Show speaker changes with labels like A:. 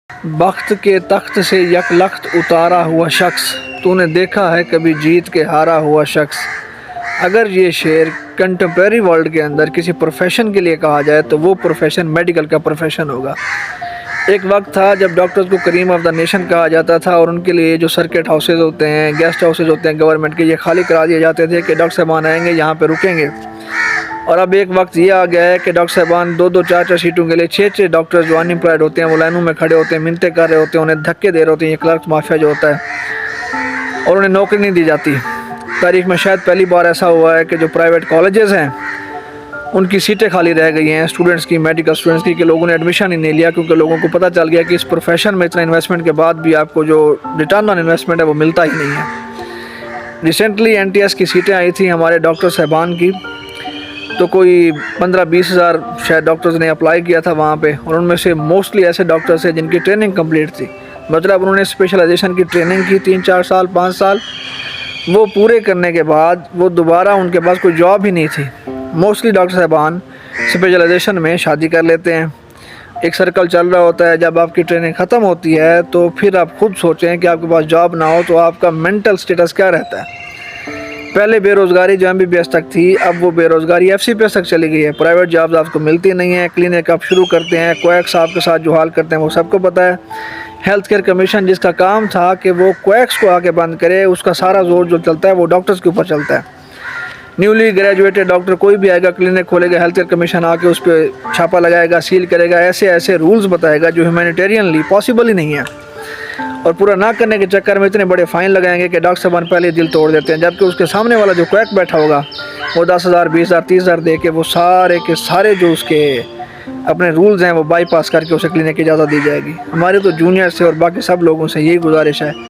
A: बख्त के तख्त से यकलख्त उतारा हुआ शख्स, तूने देखा है कभी जीत के हारा हुआ शख्स। अगर ये शेर कंटेम्प्रेरी वर्ल्ड के अंदर किसी प्रोफेशन के लिए कहा जाए तो वो प्रोफेशन मेडिकल का प्रोफेशन होगा। एक वक्त था जब डॉक्टर्स को करीम ऑफ द नेशन कहा जाता था और उनके लिए जो सर्किट हाउसेज होते हैं, गेस्ट हाउसेज होते हैं गवर्नमेंट के, ये खाली करा दिए जाते थे कि डॉक्टर साहबान आएंगे यहाँ पे रुकेंगे। और अब एक वक्त ये आ गया है कि डॉक्टर साहबान 2-2 4-4 सीटों के लिए 6-6 डॉक्टर जो अनएम्प्लॉयड होते हैं वो लाइनों में खड़े होते हैं, मिन्नतें कर रहे होते हैं, उन्हें धक्के दे रहे होते हैं, ये क्लर्क माफिया जो होता है, और उन्हें नौकरी नहीं दी जाती। तारीख में शायद पहली बार ऐसा हुआ है कि जो प्राइवेट कॉलेजेस हैं उनकी सीटें खाली रह गई हैं स्टूडेंट्स की, मेडिकल स्टूडेंट्स की, कि लोगों ने एडमिशन ही नहीं लिया क्योंकि लोगों को पता चल गया कि इस प्रोफेशन में इतना इन्वेस्टमेंट के बाद भी आपको जो रिटर्न ऑन इन्वेस्टमेंट है वो मिलता ही नहीं है। रिसेंटली NTS की सीटें आई थी हमारे डॉक्टर साहबान की, तो कोई 15-20 हज़ार शायद डॉक्टर्स ने अप्लाई किया था वहाँ पे, और उनमें से मोस्टली ऐसे डॉक्टर्स हैं जिनकी ट्रेनिंग कंप्लीट थी, मतलब उन्होंने स्पेशलाइजेशन की ट्रेनिंग की 3-4 साल 5 साल, वो पूरे करने के बाद वो दोबारा उनके पास कोई जॉब ही नहीं थी। मोस्टली डॉक्टर साहबान स्पेशलाइजेशन में शादी कर लेते हैं, एक सर्कल चल रहा होता है। जब आपकी ट्रेनिंग ख़त्म होती है तो फिर आप खुद सोचें कि आपके पास जॉब ना हो तो आपका मेंटल स्टेटस क्या रहता है। पहले बेरोज़गारी जो MBBS तक थी, अब वो बेरोज़गारी FCPS तक चली गई है। प्राइवेट जॉब्स आपको मिलती नहीं है, क्लिनिक आप शुरू करते हैं, क्वैक्स आपके साथ जो हाल करते हैं वो सबको पता है। हेल्थ केयर कमीशन जिसका काम था कि वो क्वैक्स को आके बंद करे, उसका सारा जोर जो चलता है वो डॉक्टर्स के ऊपर चलता है। न्यूली ग्रेजुएटेड डॉक्टर कोई भी आएगा, क्लिनिक खोलेगा, हेल्थ केयर कमीशन आके उस पर छापा लगाएगा, सील करेगा, ऐसे ऐसे रूल्स बताएगा जो ह्यूमैनिटेरियनली पॉसिबल ही नहीं है, और पूरा ना करने के चक्कर में इतने बड़े फ़ाइन लगाएंगे कि डॉक्टर साहबान पहले दिल तोड़ देते हैं। जबकि उसके सामने वाला जो क्वैक बैठा होगा वो 10,000 20,000 30,000 दे के वो सारे के सारे जो उसके अपने रूल्स हैं वो बाईपास करके उसे क्लिनिक की इजाज़त दी जाएगी। हमारे तो जूनियर से और बाकी सब लोगों से यही गुजारिश है।